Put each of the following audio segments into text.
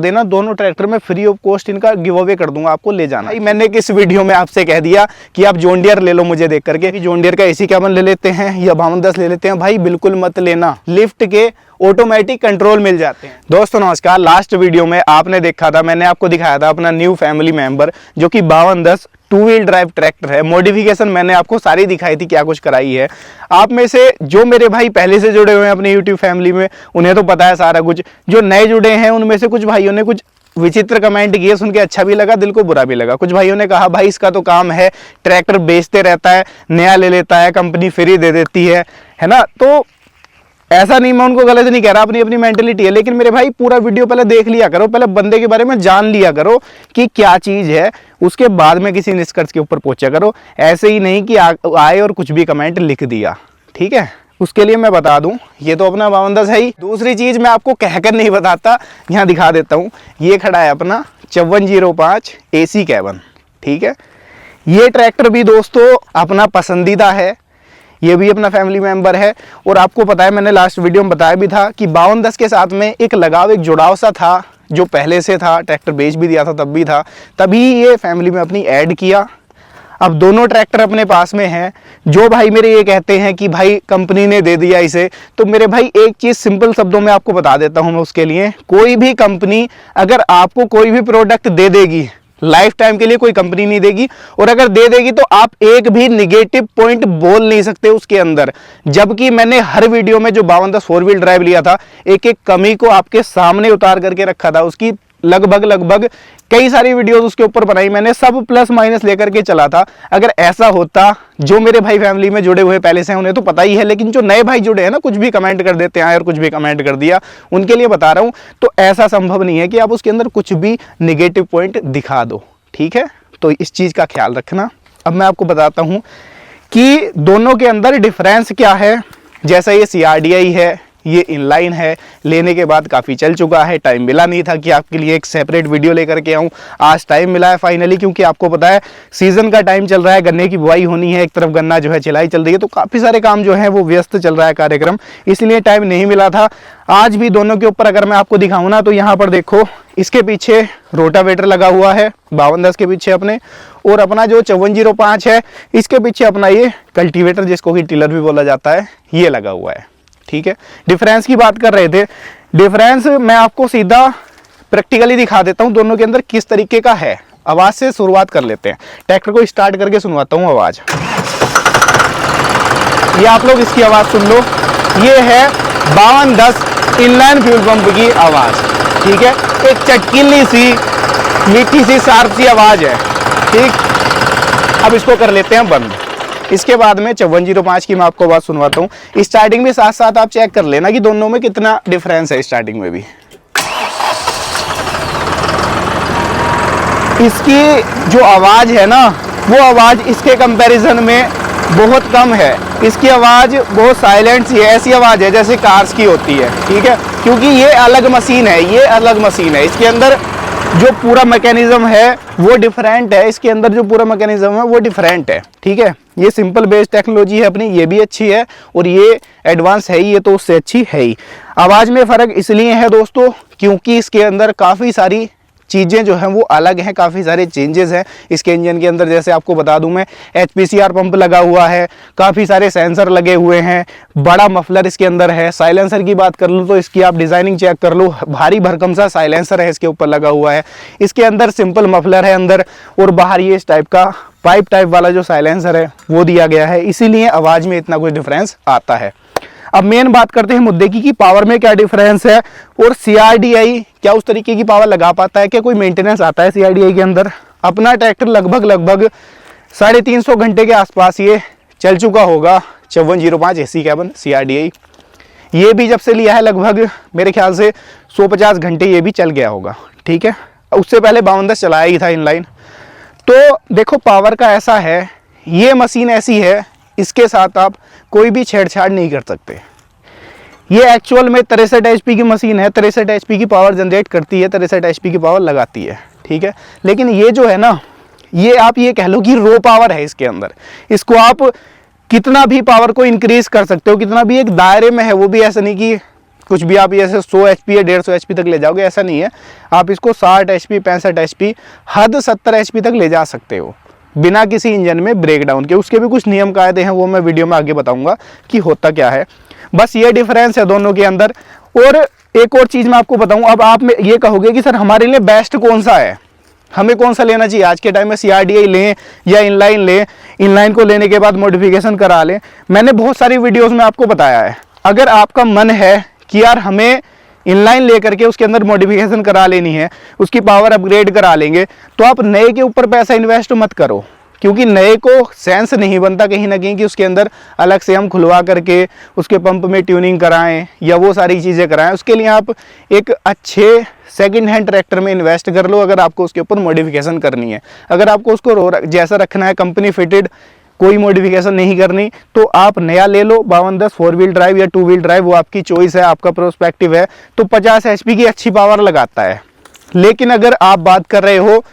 देना। दोनों ट्रैक्टर में फ्री ऑफ कॉस्ट इनका गिव अवे कर दूंगा, आपको ले जाना। मैंने किस वीडियो में आपसे कह दिया कि आप जॉन डियर ले लो मुझे देख करके, कि जॉन डियर का एसी कैबिन ले लेते हैं या 5210 ले लेते हैं। भाई बिल्कुल मत लेना, लिफ्ट के ऑटोमेटिक कंट्रोल मिल जाते हैं। दोस्तों नमस्कार, लास्ट वीडियो में आपने देखा था, मैंने आपको दिखाया था अपना न्यू फैमिली मेंबर जो कि 5210 टू व्हील ड्राइव ट्रैक्टर है। मॉडिफिकेशन मैंने आपको सारी दिखाई थी, क्या कुछ कराई है। आप में से जो मेरे भाई पहले से जुड़े हुए हैं अपनी यूट्यूब फैमिली में, उन्हें तो पता है सारा कुछ। जो नए जुड़े हैं उनमें से कुछ भाइयों ने कुछ विचित्र कमेंट किए, सुन के अच्छा भी लगा, दिल को बुरा भी लगा। कुछ भाइयों ने कहा भाई इसका तो काम है ट्रैक्टर बेचते रहता है, नया ले लेता है, कंपनी फ्री दे देती है ना। तो ऐसा नहीं, मैं उनको गलत नहीं कह रहा, अपनी अपनी मेंटेलिटी है। लेकिन मेरे भाई पूरा वीडियो पहले देख लिया करो, पहले बंदे के बारे में जान लिया करो कि क्या चीज़ है, उसके बाद में किसी निष्कर्ष के ऊपर पहुंचा करो। ऐसे ही नहीं कि आए और कुछ भी कमेंट लिख दिया, ठीक है। उसके लिए मैं बता दूं, ये तो अपना 5210 है ही। दूसरी चीज़ मैं आपको कहकर नहीं बताता, यहाँ दिखा देता हूँ। ये खड़ा है अपना 5405 AC कैबिन, ठीक है। ये ट्रैक्टर भी दोस्तों अपना पसंदीदा है, ये भी अपना फैमिली मेंबर है। और आपको पता है, मैंने लास्ट वीडियो में बताया भी था कि 5210 के साथ में एक लगाव, एक जुड़ाव सा था जो पहले से था। ट्रैक्टर बेच भी दिया था तब भी था, तभी ये फैमिली में अपनी ऐड किया। अब दोनों ट्रैक्टर अपने पास में हैं। जो भाई मेरे ये कहते हैं कि भाई कंपनी ने दे दिया इसे, तो मेरे भाई एक चीज़ सिंपल शब्दों में आपको बता देता हूँ मैं उसके लिए। कोई भी कंपनी अगर आपको कोई भी प्रोडक्ट दे देगी, लाइफ टाइम के लिए कोई कंपनी नहीं देगी। और अगर दे देगी तो आप एक भी निगेटिव पॉइंट बोल नहीं सकते उसके अंदर। जबकि मैंने हर वीडियो में जो 5210 फोर व्हील ड्राइव लिया था, एक एक कमी को आपके सामने उतार करके रखा था। उसकी लगभग कई सारी वीडियोस उसके ऊपर बनाई मैंने, सब प्लस माइनस लेकर के चला था। अगर ऐसा होता, जो मेरे भाई फैमिली में जुड़े हुए पहले से हैं उन्हें तो पता ही है, लेकिन जो नए भाई जुड़े हैं ना, कुछ भी कमेंट कर देते हैं और कुछ भी कमेंट कर दिया, उनके लिए बता रहा हूं। तो ऐसा संभव नहीं है कि आप उसके अंदर कुछ भी निगेटिव पॉइंट दिखा दो, ठीक है। तो इस चीज का ख्याल रखना। अब मैं आपको बताता हूं कि दोनों के अंदर डिफरेंस क्या है। जैसा ये CRDI है, ये इनलाइन है, लेने के बाद काफ़ी चल चुका है। टाइम मिला नहीं था कि आपके लिए एक सेपरेट वीडियो लेकर के आऊँ। आज टाइम मिला है फाइनली, क्योंकि आपको पता है सीजन का टाइम चल रहा है, गन्ने की बुआई होनी है, एक तरफ गन्ना जो है चिलाई चल रही है, तो काफ़ी सारे काम जो है वो व्यस्त चल रहा है कार्यक्रम, इसलिए टाइम नहीं मिला था। आज भी दोनों के ऊपर अगर मैं आपको दिखाऊँ ना, तो यहाँ पर देखो, इसके पीछे रोटावेटर लगा हुआ है 5210 के पीछे अपने, और अपना जो 5405 है इसके पीछे अपना ये कल्टीवेटर, जिसको कि टिलर भी बोला जाता है, ये लगा हुआ है, ठीक है। डिफरेंस की बात कर रहे थे, डिफरेंस मैं आपको सीधा प्रैक्टिकली दिखा देता हूं दोनों के अंदर किस तरीके का है। आवाज से शुरुआत कर लेते हैं, ट्रैक्टर को स्टार्ट करके सुनवाता हूं आवाज। ये आप लोग इसकी आवाज सुन लो, ये है 5210 इनलाइन फ्यूल पंप की आवाज, ठीक है। एक चटकीली सी, मीठी सी, शार्प सी आवाज है, ठीक। अब इसको कर लेते हैं बंद। इसके बाद में 5405 की मैं आपको बात सुनवाता हूँ। स्टार्टिंग में साथ साथ आप चेक कर लेना कि दोनों में कितना डिफरेंस है। स्टार्टिंग में भी इसकी जो आवाज़ है ना, वो आवाज़ इसके कंपैरिजन में बहुत कम है। इसकी आवाज़ बहुत साइलेंट सी है, ऐसी आवाज़ है जैसे कार्स की होती है, ठीक है। क्योंकि ये अलग मशीन है, ये अलग मशीन है। इसके अंदर जो पूरा मैकेनिज्म है वो डिफरेंट है, इसके अंदर जो पूरा मैकेनिज्म है वो डिफरेंट है, ठीक है। ये सिंपल बेस टेक्नोलॉजी है अपनी, ये भी अच्छी है, और ये एडवांस है ही, ये तो उससे अच्छी है ही। आवाज़ में फ़र्क इसलिए है दोस्तों क्योंकि इसके अंदर काफ़ी सारी चीज़ें जो हैं वो अलग हैं, काफ़ी सारे चेंजेस हैं इसके इंजन के अंदर। जैसे आपको बता दूं मैं, HPCR पंप लगा हुआ है, काफ़ी सारे सेंसर लगे हुए हैं, बड़ा मफलर इसके अंदर है। साइलेंसर की बात कर लूँ तो इसकी आप डिज़ाइनिंग चेक कर लो, भारी भरकम सा साइलेंसर है इसके ऊपर लगा हुआ है। इसके अंदर सिंपल मफलर है अंदर, और बाहर ये इस टाइप का पाइप टाइप वाला जो साइलेंसर है वो दिया गया है, इसीलिए आवाज़ में इतना कुछ डिफरेंस आता है। अब मेन बात करते हैं मुद्दे की कि पावर में क्या डिफरेंस है, और CRDI क्या उस तरीके की पावर लगा पाता है, क्या कोई मेंटेनेंस आता है CRDI के अंदर। अपना ट्रैक्टर लगभग 350 घंटे के आसपास ये चल चुका होगा। 5405 AC कैबिन CRDI, ये भी जब से लिया है लगभग मेरे ख्याल से 150 घंटे ये भी चल गया होगा, ठीक है। उससे पहले 5210 चलाया ही था इनलाइन। तो देखो पावर का ऐसा है, ये मशीन ऐसी है, इसके साथ आप कोई भी छेड़छाड़ नहीं कर सकते। ये एक्चुअल में 63 HP की मशीन है, 63 HP की पावर जनरेट करती है, 63 HP की पावर लगाती है, ठीक है। लेकिन ये जो है ना, ये आप ये कह लो कि रो पावर है इसके अंदर। इसको आप कितना भी पावर को इंक्रीज कर सकते हो, कितना भी एक दायरे में है, वो भी ऐसा नहीं कि कुछ भी आप ऐसे 100 HP या 150 HP तक ले जाओगे, ऐसा नहीं है। आप इसको 60 HP 65 HP हद 70 HP तक ले जा सकते हो बिना किसी इंजन में ब्रेकडाउन के। उसके भी कुछ नियम कायदे हैं, वो मैं वीडियो में आगे बताऊंगा कि होता क्या है। बस ये डिफरेंस है दोनों के अंदर। और एक और चीज़ मैं आपको बताऊं, अब आप में ये कहोगे कि सर हमारे लिए बेस्ट कौन सा है, हमें कौन सा लेना चाहिए आज के टाइम में, CRDI लें या इनलाइन लें, इनलाइन को लेने के बाद मॉडिफिकेशन करा लें। मैंने बहुत सारी वीडियोस में आपको बताया है, अगर आपका मन है कि यार हमें इनलाइन लेकर के उसके अंदर मॉडिफिकेशन करा लेनी है, उसकी पावर अपग्रेड करा लेंगे, तो आप नए के ऊपर पैसा इन्वेस्ट मत करो, क्योंकि नए को सेंस नहीं बनता कहीं ना कहीं कि उसके अंदर अलग से हम खुलवा करके उसके पंप में ट्यूनिंग कराएं या वो सारी चीज़ें कराएं। उसके लिए आप एक अच्छे सेकंड हैंड ट्रैक्टर में इन्वेस्ट कर लो, अगर आपको उसके ऊपर मॉडिफिकेशन करनी है। अगर आपको उसको जैसा रखना है कंपनी फिटेड, कोई मॉडिफिकेशन नहीं करनी, तो आप नया ले लो 5210 4 व्हील ड्राइव या 2 व्हील ड्राइव, वो आपकी चॉइस है, आपका प्रोस्पेक्टिव है। तो 50 HP की अच्छी पावर लगाता है। लेकिन अगर आप बात कर रहे हो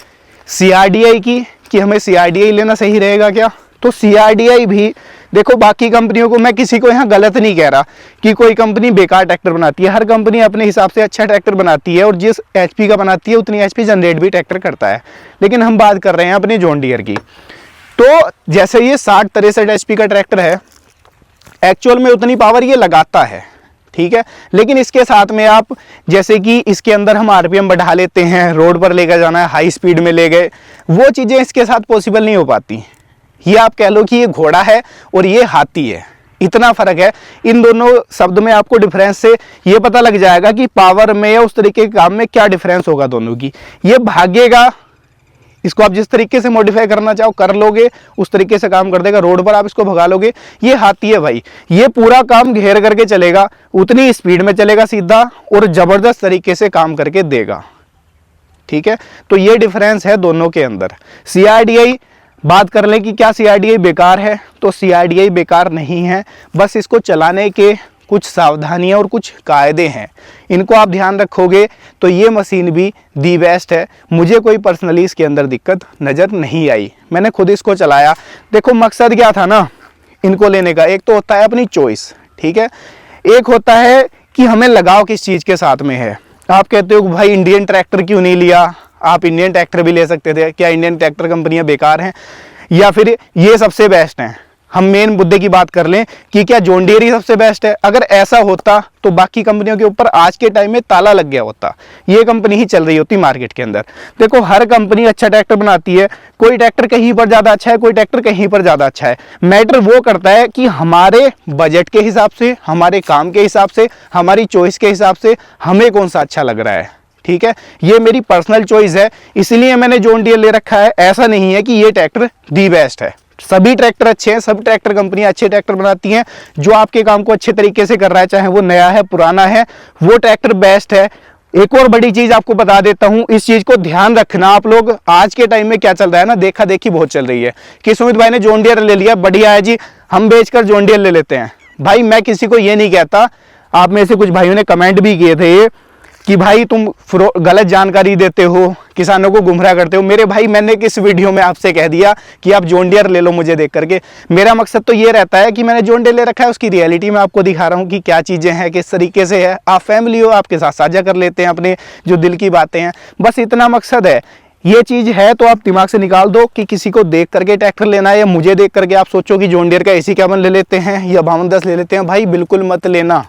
CRDI की कि हमें CRDI लेना सही रहेगा क्या, तो CRDI भी देखो, बाकी कंपनियों को मैं किसी को यहाँ गलत नहीं कह रहा कि कोई कंपनी बेकार ट्रैक्टर बनाती है। हर कंपनी अपने हिसाब से अच्छा ट्रैक्टर बनाती है और जिस HP का बनाती है उतनी HP जनरेट भी ट्रैक्टर करता है। लेकिन हम बात कर रहे हैं अपने जॉन डियर की, तो जैसे ये 60-63 HP का ट्रैक्टर है, एक्चुअल में उतनी पावर ये लगाता है, ठीक है। लेकिन इसके साथ में आप जैसे कि इसके अंदर हम RPM बढ़ा लेते हैं, रोड पर लेकर जाना है, हाई स्पीड में ले गए, वो चीज़ें इसके साथ पॉसिबल नहीं हो पाती। ये आप कह लो कि ये घोड़ा है और ये हाथी है, इतना फर्क है। इन दोनों शब्द में आपको डिफरेंस से ये पता लग जाएगा कि पावर में या उस तरीके के काम में क्या डिफरेंस होगा दोनों की। ये भागेगा, इसको आप जिस तरीके से मॉडिफाई करना चाहो कर लोगे, उस तरीके से काम कर देगा। रोड पर आप इसको भगा लोगे। ये हाथी है भाई, ये पूरा काम घेर करके चलेगा, उतनी स्पीड में चलेगा सीधा और जबरदस्त तरीके से काम करके देगा, ठीक है। तो ये डिफरेंस है दोनों के अंदर। CRDI बात कर लें कि क्या CRDI बेकार है, तो CRDI बेकार नहीं है, बस इसको चलाने के कुछ सावधानियां और कुछ कायदे हैं, इनको आप ध्यान रखोगे तो ये मशीन भी दी बेस्ट है। मुझे कोई पर्सनली इसके अंदर दिक्कत नज़र नहीं आई, मैंने खुद इसको चलाया। देखो मकसद क्या था ना इनको लेने का, एक तो होता है अपनी चॉइस, ठीक है, एक होता है कि हमें लगाव किस चीज़ के साथ में है। आप कहते हो भाई इंडियन ट्रैक्टर क्यों नहीं लिया, आप इंडियन ट्रैक्टर भी ले सकते थे, क्या इंडियन ट्रैक्टर कंपनियां बेकार हैं या फिर ये सबसे बेस्ट हैं। हम मेन मुद्दे की बात कर लें कि क्या जॉन डियर ही सबसे बेस्ट है। अगर ऐसा होता तो बाकी कंपनियों के ऊपर आज के टाइम में ताला लग गया होता, ये कंपनी ही चल रही होती मार्केट के अंदर। देखो हर कंपनी अच्छा ट्रैक्टर बनाती है, कोई ट्रैक्टर कहीं पर ज़्यादा अच्छा है, कोई ट्रैक्टर कहीं पर ज़्यादा अच्छा है। मैटर वो करता है कि हमारे बजट के हिसाब से, हमारे काम के हिसाब से, हमारी चॉइस के हिसाब से हमें कौन सा अच्छा लग रहा है, ठीक है। ये मेरी पर्सनल चॉइस है, इसलिए मैंने जॉन डियर ले रखा है। ऐसा नहीं है कि ये ट्रैक्टर दी बेस्ट है, सभी ट्रैक्टर अच्छे हैं, सब ट्रैक्टर कंपनियां अच्छे ट्रैक्टर बनाती हैं। जो आपके काम को अच्छे तरीके से कर रहा है, चाहे वो नया है पुराना है, वो ट्रैक्टर बेस्ट है। एक और बड़ी चीज आपको बता देता हूं, इस चीज को ध्यान रखना आप लोग। आज के टाइम में क्या चल रहा है ना, देखा देखी बहुत चल रही है कि सुमित भाई ने जॉन डियर ले लिया, बढ़िया है जी, हम बेचकर जॉन डियर ले लेते हैं। भाई मैं किसी को ये नहीं कहता, आप में से कुछ भाइयों ने कमेंट भी किए थे कि भाई तुम गलत जानकारी देते हो, किसानों को गुमराह करते हो। मेरे भाई मैंने किस वीडियो में आपसे कह दिया कि आप जॉन डियर ले लो मुझे देख करके। मेरा मकसद तो ये रहता है कि मैंने जॉन डियर ले रखा है, उसकी रियलिटी में आपको दिखा रहा हूँ कि क्या चीज़ें हैं, किस तरीके से है। आप फैमिली हो, आपके साथ साझा कर लेते हैं अपने जो दिल की बातें हैं, बस इतना मकसद है। ये चीज़ है तो आप दिमाग से निकाल दो कि किसी को देख करके ट्रैक्टर लेना है या मुझे देख करके आप सोचो कि जॉन डियर का AC कैबन ले लेते हैं या 5210 ले लेते हैं। भाई बिल्कुल मत लेना,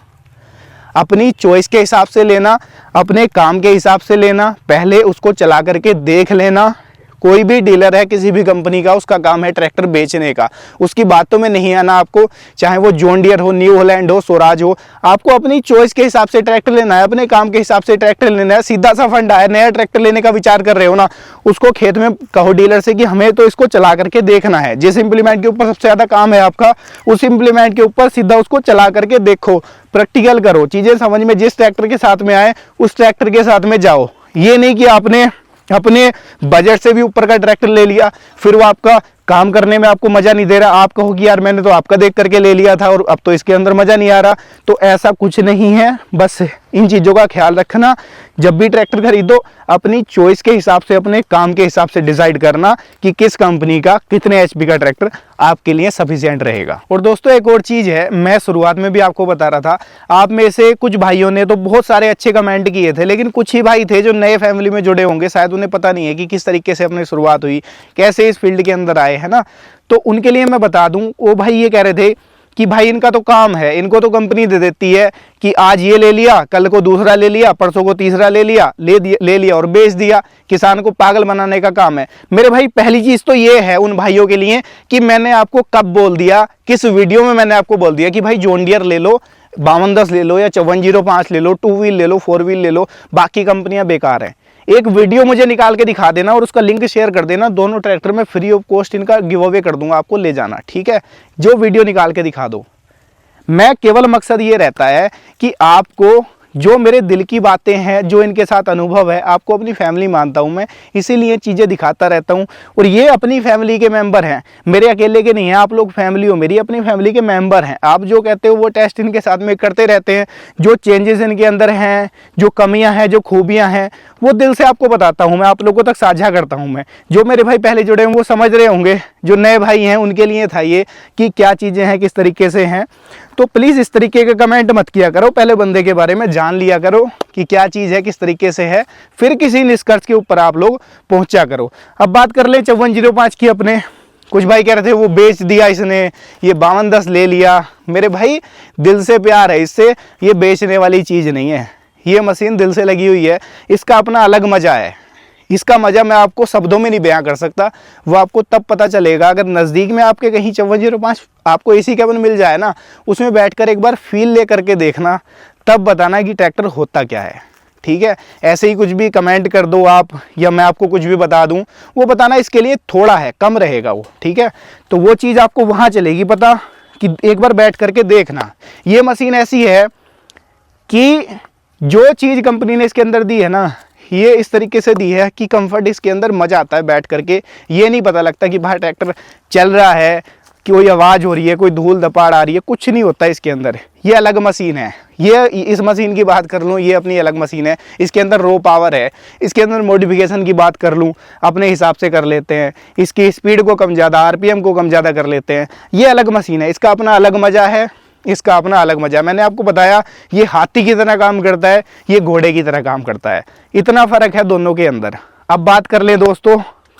अपनी चॉइस के हिसाब से लेना, अपने काम के हिसाब से लेना, पहले उसको चला करके देख लेना। कोई भी डीलर है किसी भी कंपनी का, उसका काम है ट्रैक्टर बेचने का, उसकी बातों में नहीं आना आपको। चाहे वो जॉन डियर हो, न्यू हॉलैंड हो, स्वराज हो, आपको अपनी चॉइस के हिसाब से ट्रैक्टर लेना है, अपने काम के हिसाब से ट्रैक्टर लेना है। सीधा सा फंडा है, नया ट्रैक्टर लेने का विचार कर रहे हो ना, उसको खेत में कहो डीलर से कि हमें तो इसको चला करके देखना है। जिस इम्प्लीमेंट के ऊपर सबसे ज़्यादा काम है आपका, उस इम्प्लीमेंट के ऊपर सीधा उसको चला करके देखो, प्रैक्टिकल करो, चीज़ें समझ में जिस ट्रैक्टर के साथ में आए उस ट्रैक्टर के साथ में जाओ। ये नहीं कि आपने अपने बजट से भी ऊपर का ट्रैक्टर ले लिया, फिर वो आपका काम करने में आपको मजा नहीं दे रहा, आप कहो कि यार मैंने तो आपका देख करके ले लिया था और अब तो इसके अंदर मजा नहीं आ रहा, तो ऐसा कुछ नहीं है। बस इन चीज़ों का ख्याल रखना, जब भी ट्रैक्टर खरीदो अपनी चॉइस के हिसाब से, अपने काम के हिसाब से डिसाइड करना कि किस कंपनी का कितने एचपी का ट्रैक्टर आपके लिए सफिशिएंट रहेगा। और दोस्तों एक और चीज़ है, मैं शुरुआत में भी आपको बता रहा था, आप में से कुछ भाइयों ने तो बहुत सारे अच्छे कमेंट किए थे, लेकिन कुछ ही भाई थे जो नए फैमिली में जुड़े होंगे, शायद उन्हें पता नहीं है कि किस तरीके से अपनी शुरुआत हुई, कैसे इस फील्ड के अंदर आए, है ना। तो उनके लिए मैं बता दूं, वो भाई ये कह रहे थे कि भाई इनका तो काम है, इनको तो कंपनी दे देती है कि आज ये ले लिया, कल को दूसरा ले लिया, परसों को तीसरा ले लिया और बेच दिया, किसान को पागल बनाने का काम है। मेरे भाई पहली चीज़ तो ये है उन भाइयों के लिए कि मैंने आपको कब बोल दिया, किस वीडियो में मैंने आपको बोल दिया कि भाई जॉन डियर ले लो, 5210 ले लो या 5405 ले लो, 2 व्हील ले लो, 4 व्हील ले लो, बाकी कंपनियां बेकार हैं। एक वीडियो मुझे निकाल के दिखा देना और उसका लिंक शेयर कर देना, दोनों ट्रैक्टर में फ्री ऑफ कॉस्ट इनका गिव अवे कर दूंगा, आपको ले जाना, ठीक है। जो वीडियो निकाल के दिखा दो, मैं केवल मकसद ये रहता है कि आपको जो मेरे दिल की बातें हैं, जो इनके साथ अनुभव है, आपको अपनी फैमिली मानता हूं मैं, इसीलिए चीज़ें दिखाता रहता हूं। और ये अपनी फैमिली के मेंबर हैं, मेरे अकेले के नहीं हैं, आप लोग फैमिली हो, मेरी अपनी फैमिली के मेंबर हैं। आप जो कहते हो वो टेस्ट इनके साथ में करते रहते हैं, जो चेंजेस इनके अंदर हैं, जो कमियां हैं, जो खूबियां हैं, वो दिल से आपको बताता हूँ मैं, आप लोगों तक साझा करता हूँ मैं। जो मेरे भाई पहले जुड़े हैं वो समझ रहे होंगे, जो नए भाई हैं उनके लिए था ये कि क्या चीज़ें हैं, किस तरीके से हैं। तो प्लीज़ इस तरीके के कमेंट मत किया करो, पहले बंदे के बारे में जान लिया करो कि क्या चीज़ है, किस तरीके से है, फिर किसी निष्कर्ष के ऊपर आप लोग पहुंचा करो। अब बात कर ले 5405 की। अपने कुछ भाई कह रहे थे वो बेच दिया इसने, ये 5210 ले लिया। मेरे भाई दिल से प्यार है इससे, ये बेचने वाली चीज़ नहीं है, ये मशीन दिल से लगी हुई है, इसका अपना अलग मज़ा है। इसका मज़ा मैं आपको शब्दों में नहीं बयां कर सकता, वो आपको तब पता चलेगा अगर नज़दीक में आपके कहीं 5405 आपको एसी केबिन मिल जाए ना, उसमें बैठकर एक बार फील ले करके देखना, तब बताना कि ट्रैक्टर होता क्या है, ठीक है। ऐसे ही कुछ भी कमेंट कर दो आप, या मैं आपको कुछ भी बता दूं, वो बताना इसके लिए थोड़ा है, कम रहेगा वो, ठीक है। तो वो चीज़ आपको वहाँ चलेगी पता कि एक बार बैठ करके देखना। ये मशीन ऐसी है कि जो चीज़ कंपनी ने इसके अंदर दी है ना, ये इस तरीके से दी है कि कंफर्ट इसके अंदर मज़ा आता है बैठ करके। ये नहीं पता लगता कि बाहर ट्रैक्टर चल रहा है, कि कोई आवाज़ हो रही है, कोई धूल धपाड़ आ रही है, कुछ नहीं होता इसके अंदर। ये अलग मशीन है। ये इस मशीन की बात कर लूँ, ये अपनी अलग मशीन है, इसके अंदर रो पावर है। इसके अंदर मॉडिफिकेशन की बात कर लूँ, अपने हिसाब से कर लेते हैं, इसकी स्पीड को कम ज़्यादा, आरपीएम को कम ज़्यादा कर लेते हैं। ये अलग मशीन है, इसका अपना अलग मज़ा है, इसका अपना अलग मजा। मैंने आपको बताया ये हाथी की तरह काम करता है, ये घोड़े की तरह काम करता है, इतना फर्क है दोनों के अंदर। अब बात कर ले दोस्तों,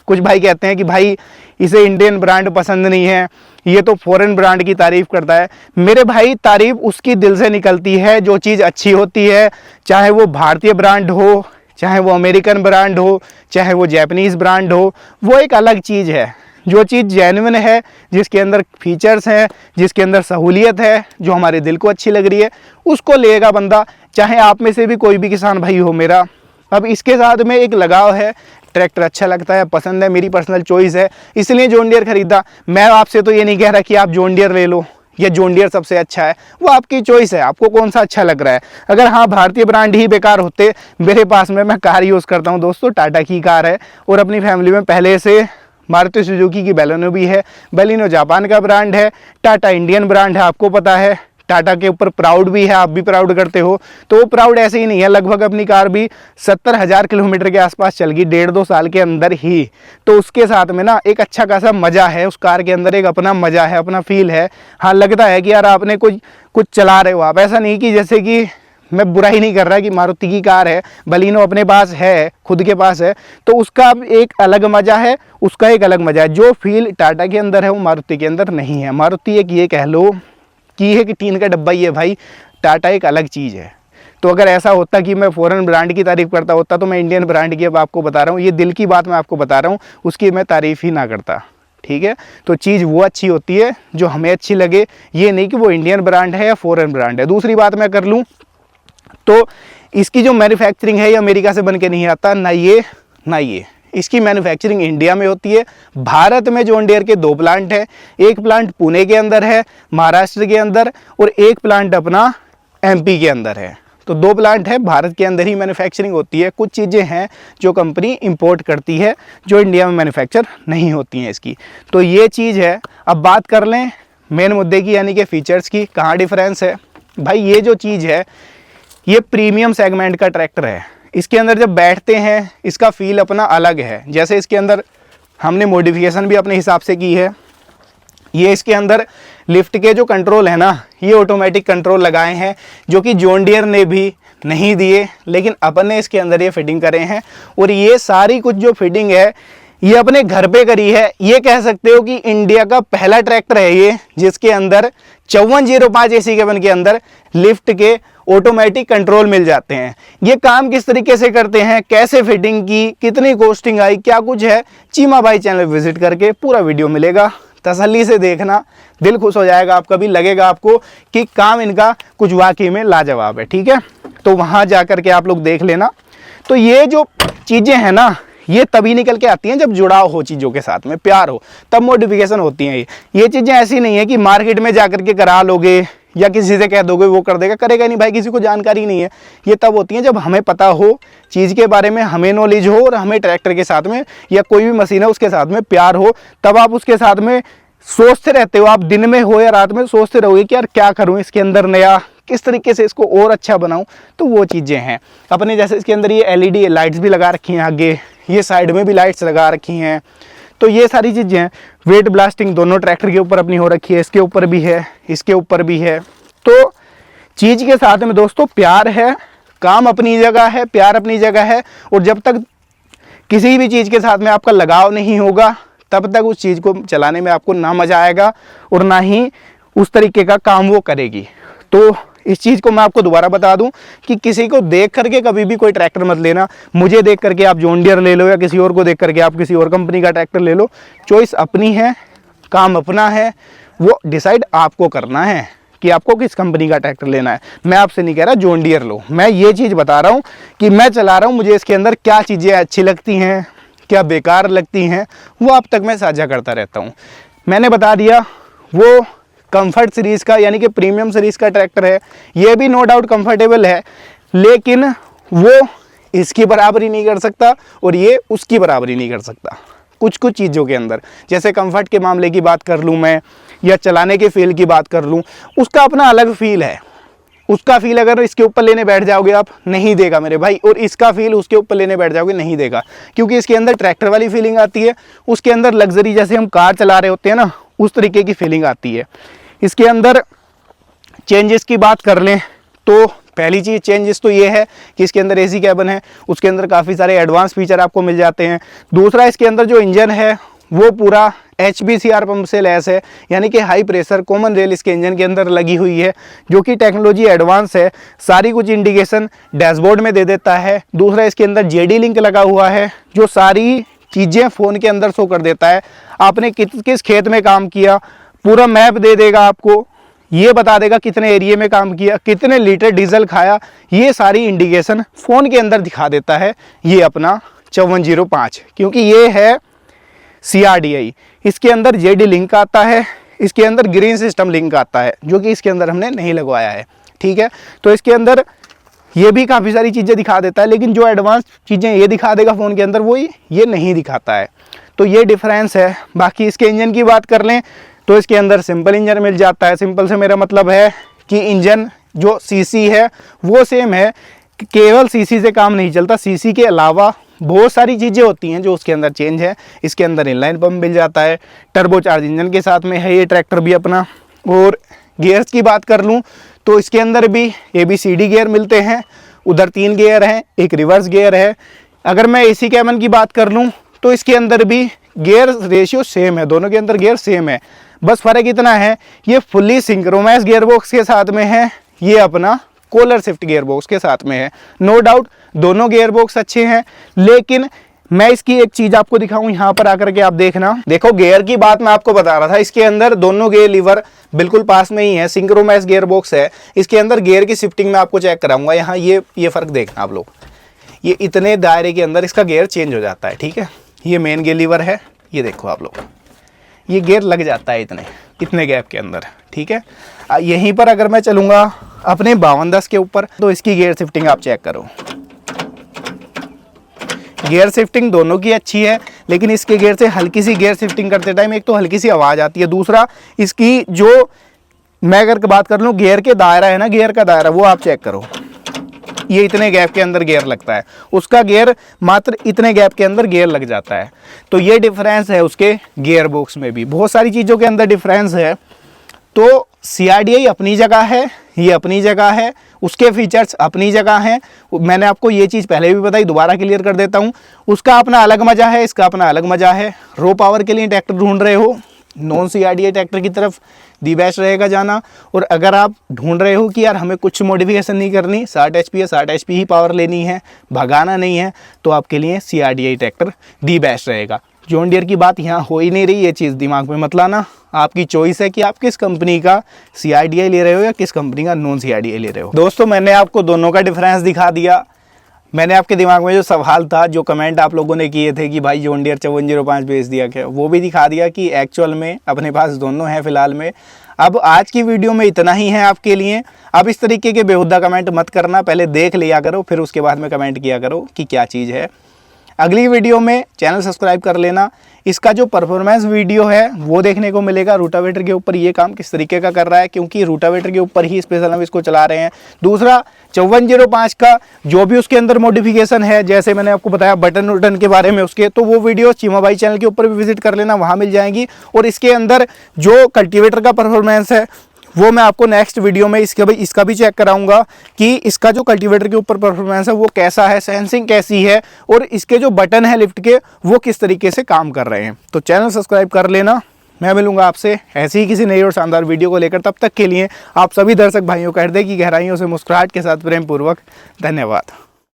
कुछ भाई कहते हैं कि भाई इसे इंडियन ब्रांड पसंद नहीं है, ये तो फॉरेन ब्रांड की तारीफ करता है। मेरे भाई तारीफ उसकी दिल से निकलती है जो चीज़ अच्छी होती है, चाहे वो भारतीय ब्रांड हो, चाहे वो अमेरिकन ब्रांड हो, चाहे वो जैपनीज़ ब्रांड हो, वो एक अलग चीज़ है। जो चीज़ जेन्युइन है, जिसके अंदर फीचर्स हैं, जिसके अंदर सहूलियत है, जो हमारे दिल को अच्छी लग रही है, उसको लेगा बंदा, चाहे आप में से भी कोई भी किसान भाई हो मेरा। अब इसके साथ में एक लगाव है, ट्रैक्टर अच्छा लगता है, पसंद है, मेरी पर्सनल चॉइस है, इसलिए जॉन डियर खरीदा। मैं आपसे तो ये नहीं कह रहा कि आप जॉन डियर ले लो या जॉन डियर सबसे अच्छा है, वो आपकी चॉइस है, आपको कौन सा अच्छा लग रहा है। अगर हाँ भारतीय ब्रांड ही बेकार होते, मेरे पास में, मैं कार यूज़ करता हूँ दोस्तों, टाटा की कार है, और अपनी फैमिली में पहले से मारुति सुजुकी की बैलेनो भी है। बैलेनो जापान का ब्रांड है, टाटा इंडियन ब्रांड है, आपको पता है। टाटा के ऊपर प्राउड भी है, आप भी प्राउड करते हो। तो वो प्राउड ऐसे ही नहीं है, लगभग अपनी कार भी 70,000 किलोमीटर के आसपास चल गई 1.5-2 साल के अंदर ही। तो उसके साथ में ना एक अच्छा खासा मज़ा है, उस कार के अंदर एक अपना मज़ा है, अपना फील है। हाँ लगता है कि यार आपने कुछ चला रहे हो आप, ऐसा नहीं कि जैसे कि मैं बुरा ही नहीं कर रहा कि मारुति की कार है, बलिनो अपने पास है, खुद के पास है, तो उसका एक अलग मज़ा है, उसका एक अलग मज़ा है। जो फील टाटा के अंदर है वो मारुति के अंदर नहीं है। मारुति एक ये कह लो कि है कि टीन का डब्बा ही है भाई, टाटा एक अलग चीज़ है। तो अगर ऐसा होता कि मैं फॉरेन ब्रांड की तारीफ़ करता होता तो मैं इंडियन ब्रांड की अब आपको बता रहा हूँ, ये दिल की बात मैं आपको बता रहा हूँ, उसकी मैं तारीफ़ ही ना करता, ठीक है। तो चीज़ वो अच्छी होती है जो हमें अच्छी लगे, ये नहीं कि वो इंडियन ब्रांड है या फॉरेन ब्रांड है। दूसरी बात मैं कर लूँ तो इसकी जो मैन्युफैक्चरिंग है ये अमेरिका से बन के नहीं आता, ना ये इसकी मैन्युफैक्चरिंग इंडिया में होती है। भारत में जॉन डियर के 2 प्लांट हैं, एक प्लांट पुणे के अंदर है, महाराष्ट्र के अंदर, और एक प्लांट अपना एमपी के अंदर है। तो 2 प्लांट है, भारत के अंदर ही मैन्युफैक्चरिंग होती है। कुछ चीज़ें हैं जो कंपनी इंपोर्ट करती है जो इंडिया में मैन्युफैक्चर नहीं होती हैं इसकी। तो ये चीज़ है। अब बात कर लें मेन मुद्दे की, यानी कि फ़ीचर्स की, कहाँ डिफरेंस है। भाई ये जो चीज़ है ये प्रीमियम सेगमेंट का ट्रैक्टर है। इसके अंदर जब बैठते हैं इसका फील अपना अलग है। जैसे इसके अंदर हमने मॉडिफिकेशन भी अपने हिसाब से की है। ये इसके अंदर लिफ्ट के जो कंट्रोल है ना, ये ऑटोमेटिक कंट्रोल लगाए हैं जो कि जॉन डियर ने भी नहीं दिए, लेकिन अपन ने इसके अंदर ये फिटिंग करे हैं। और ये सारी कुछ जो फिटिंग है ये अपने घर पे करी है। ये कह सकते हो कि इंडिया का पहला ट्रैक्टर है ये जिसके अंदर 5405 एसी केबन के अंदर लिफ्ट के ऑटोमेटिक कंट्रोल मिल जाते हैं। ये काम किस तरीके से करते हैं, कैसे फिटिंग की, कितनी कॉस्टिंग आई, क्या कुछ है, चीमा भाई चैनल विजिट करके पूरा वीडियो मिलेगा। तसल्ली से देखना, दिल खुश हो जाएगा आपका भी, लगेगा आपको कि काम इनका कुछ वाकई में लाजवाब है। ठीक है, तो वहाँ जा कर के आप लोग देख लेना। तो ये जो चीज़ें हैं ना ये तभी निकल के आती हैं जब जुड़ाव हो चीज़ों के साथ में, प्यार हो, तब मॉडिफिकेशन होती हैं। ये चीज़ें ऐसी नहीं है कि मार्केट में जा कर के करा लोगे या किसी से कह दोगे वो कर देगा, करेगा नहीं भाई, किसी को जानकारी नहीं है। ये तब होती है जब हमें पता हो चीज़ के बारे में, हमें नॉलेज हो और हमें ट्रैक्टर के साथ में या कोई भी मशीन है उसके साथ में प्यार हो, तब आप उसके साथ में सोचते रहते हो। आप दिन में हो या रात में सोचते रहोगे कि यार क्या करूँ इसके अंदर नया, किस तरीके से इसको और अच्छा बनाऊं। तो वो चीज़ें हैं अपने। जैसे इसके अंदर ये एलईडी लाइट्स भी लगा रखी हैं, आगे ये साइड में भी लाइट्स लगा रखी हैं। तो ये सारी चीज़ें हैं। वेट ब्लास्टिंग दोनों ट्रैक्टर के ऊपर अपनी हो रखी है, इसके ऊपर भी है, इसके ऊपर भी है। तो चीज़ के साथ में दोस्तों प्यार है, काम अपनी जगह है, प्यार अपनी जगह है। और जब तक किसी भी चीज़ के साथ में आपका लगाव नहीं होगा तब तक उस चीज़ को चलाने में आपको ना मज़ा आएगा और ना ही उस तरीके का काम वो करेगी। तो इस चीज़ को मैं आपको दोबारा बता दूं कि किसी को देख करके कभी भी कोई ट्रैक्टर मत लेना। मुझे देख करके आप जॉन डियर ले लो या किसी और को देख करके आप किसी और कंपनी का ट्रैक्टर ले लो। चॉइस अपनी है, काम अपना है, वो डिसाइड आपको करना है कि आपको किस कंपनी का ट्रैक्टर लेना है। मैं आपसे नहीं कह रहा जॉन डियर लो, मैं ये चीज़ बता रहा हूँ कि मैं चला रहा हूँ, मुझे इसके अंदर क्या चीज़ें अच्छी लगती हैं, क्या बेकार लगती हैं, वो अब तक मैं साझा करता रहता हूँ। मैंने बता दिया वो कंफर्ट सीरीज़ का यानी कि प्रीमियम सीरीज़ का ट्रैक्टर है। ये भी नो डाउट कंफर्टेबल है, लेकिन वो इसकी बराबरी नहीं कर सकता और ये उसकी बराबरी नहीं कर सकता कुछ कुछ चीज़ों के अंदर। जैसे कंफर्ट के मामले की बात कर लूँ मैं या चलाने के फील की बात कर लूँ, उसका अपना अलग फील है। उसका फील अगर इसके ऊपर लेने बैठ जाओगे आप, नहीं देगा मेरे भाई, और इसका फील उसके ऊपर लेने बैठ जाओगे, नहीं देगा। क्योंकि इसके अंदर ट्रैक्टर वाली फीलिंग आती है, उसके अंदर लग्जरी जैसे हम कार चला रहे होते हैं ना उस तरीके की फीलिंग आती है। इसके अंदर चेंजेस की बात कर लें तो पहली चीज़ चेंजेस तो ये है कि इसके अंदर एसी कैबिन है, उसके अंदर काफ़ी सारे एडवांस फीचर आपको मिल जाते हैं। दूसरा, इसके अंदर जो इंजन है वो पूरा HPCR पंप से लैस है, यानी कि हाई प्रेशर कॉमन रेल इसके इंजन के अंदर लगी हुई है, जो कि टेक्नोलॉजी एडवांस है। सारी कुछ इंडिकेशन डैशबोर्ड में दे देता है। दूसरा, इसके अंदर JD लिंक लगा हुआ है जो सारी चीज़ें फ़ोन के अंदर शो कर देता है। आपने किस खेत में काम किया पूरा मैप दे देगा आपको, ये बता देगा कितने एरिया में काम किया, कितने लीटर डीजल खाया, ये सारी इंडिकेशन फ़ोन के अंदर दिखा देता है ये अपना 5405, क्योंकि ये है CRDI। इसके अंदर JD लिंक आता है, इसके अंदर ग्रीन सिस्टम लिंक आता है जो कि इसके अंदर हमने नहीं लगवाया है। ठीक है, तो इसके अंदर ये भी काफ़ी सारी चीज़ें दिखा देता है, लेकिन जो एडवांस चीज़ें ये दिखा देगा फ़ोन के अंदर वो ये नहीं दिखाता है। तो ये डिफरेंस है। बाकी इसके इंजन की बात कर लें तो इसके अंदर सिंपल इंजन मिल जाता है। सिंपल से मेरा मतलब है कि इंजन जो सीसी है वो सेम है, केवल सीसी से काम नहीं चलता, सीसी के अलावा बहुत सारी चीज़ें होती हैं जो उसके अंदर चेंज है। इसके अंदर इनलाइन पंप मिल जाता है, टर्बो चार्ज इंजन के साथ में है ये ट्रैक्टर भी अपना। और गियर्स की बात कर लूँ तो इसके अंदर भी ABCD गियर मिलते हैं, उधर 3 गियर हैं, एक रिवर्स गियर है। अगर मैं AC कैबिन की बात कर लूँ तो इसके अंदर भी गियर रेशियो सेम है, दोनों के अंदर गियर सेम है। बस फ़र्क इतना है ये फुल्ली सिंक्रोनाइज गियर बॉक्स के साथ में है, ये अपना कॉलर शिफ्ट गियर बॉक्स के साथ में है। नो डाउट दोनों गियर बॉक्स अच्छे हैं, लेकिन मैं इसकी एक चीज़ आपको दिखाऊं, यहाँ पर आकर के आप देखना। देखो गियर की बात मैं आपको बता रहा था, इसके अंदर दोनों गियर लीवर बिल्कुल पास में ही है, सिंक्रोनाइज गियर बॉक्स है। इसके अंदर गियर की शिफ्टिंग मैं आपको चेक कराऊंगा। यहाँ ये फ़र्क देखना आप लोग, ये इतने दायरे के अंदर इसका गियर चेंज हो जाता है। ठीक है, ये मेन गियर लीवर है, ये देखो आप लोग, ये गियर लग जाता है इतने। इतने गैप के अंदर, ठीक है। यहीं पर अगर मैं चलूँगा अपने 5210 के ऊपर तो इसकी गियर शिफ्टिंग आप चेक करो। गियर शिफ्टिंग दोनों की अच्छी है, लेकिन इसके गियर से हल्की सी गियर शिफ्टिंग करते टाइम एक तो हल्की सी आवाज़ आती है, दूसरा इसकी जो मैं अगर बात कर लूँ गियर के दायरा है ना, गियर का दायरा वो आप चेक करो। ये इतने गैप के अंदर गियर लगता है, उसका गियर मात्र इतने गैप के अंदर गियर लग जाता है। तो ये डिफरेंस है उसके गियर बॉक्स में भी, बहुत सारी चीज़ों के अंदर डिफरेंस है। तो CRDI अपनी जगह है, ये अपनी जगह है, उसके फीचर्स अपनी जगह हैं। मैंने आपको ये चीज़ पहले भी बताई, दोबारा क्लियर कर देता हूँ। उसका अपना अलग मज़ा है, इसका अपना अलग मज़ा है। रो पावर के लिए ट्रैक्टर ढूंढ रहे हो, नॉन CRDI ट्रैक्टर की तरफ दी बेस्ट रहेगा जाना। और अगर आप ढूंढ रहे हो कि यार हमें कुछ मॉडिफिकेशन नहीं करनी, 60 HP है, 60 HP ही पावर लेनी है, भगाना नहीं है, तो आपके लिए CRDI ट्रैक्टर दी बेस्ट रहेगा। जॉन डियर की बात यहाँ हो ही नहीं रही, ये चीज़ दिमाग में मत लाना। आपकी चॉइस है कि आप किस कंपनी का CRDI ले रहे हो या किस कंपनी का नॉन CRDI ले रहे हो। दोस्तों मैंने आपको दोनों का डिफरेंस दिखा दिया। मैंने आपके दिमाग में जो सवाल था, जो कमेंट आप लोगों ने किए थे कि भाई जॉन डियर 5405 भेज दिया क्या, वो भी दिखा दिया कि एक्चुअल में अपने पास दोनों हैं फ़िलहाल में। अब आज की वीडियो में इतना ही है आपके लिए। अब इस तरीके के बेहुदा कमेंट मत करना, पहले देख लिया करो फिर उसके बाद में कमेंट किया करो कि क्या चीज़ है। अगली वीडियो में चैनल सब्सक्राइब कर लेना। इसका जो परफॉर्मेंस वीडियो है वो देखने को मिलेगा, रूटावेटर के ऊपर ये काम किस तरीके का कर रहा है, क्योंकि रूटावेटर के ऊपर ही स्पेशल हम इसको चला रहे हैं। दूसरा 5405 का जो भी उसके अंदर मॉडिफिकेशन है, जैसे मैंने आपको बताया बटन वटन के बारे में उसके, तो वो वीडियो चीमा भाई चैनल के ऊपर भी विजिट कर लेना, वहाँ मिल जाएंगी। और इसके अंदर जो कल्टीवेटर का परफॉर्मेंस है वो मैं आपको नेक्स्ट वीडियो में इसका भी चेक कराऊंगा कि इसका जो कल्टीवेटर के ऊपर परफॉर्मेंस है वो कैसा है, सेंसिंग कैसी है, और इसके जो बटन है लिफ्ट के वो किस तरीके से काम कर रहे हैं। तो चैनल सब्सक्राइब कर लेना। मैं मिलूंगा आपसे ऐसी ही किसी नई और शानदार वीडियो को लेकर। तब तक के लिए आप सभी दर्शक भाइयों का हृदय की गहराइयों से मुस्कुराहट के साथ प्रेम पूर्वक धन्यवाद।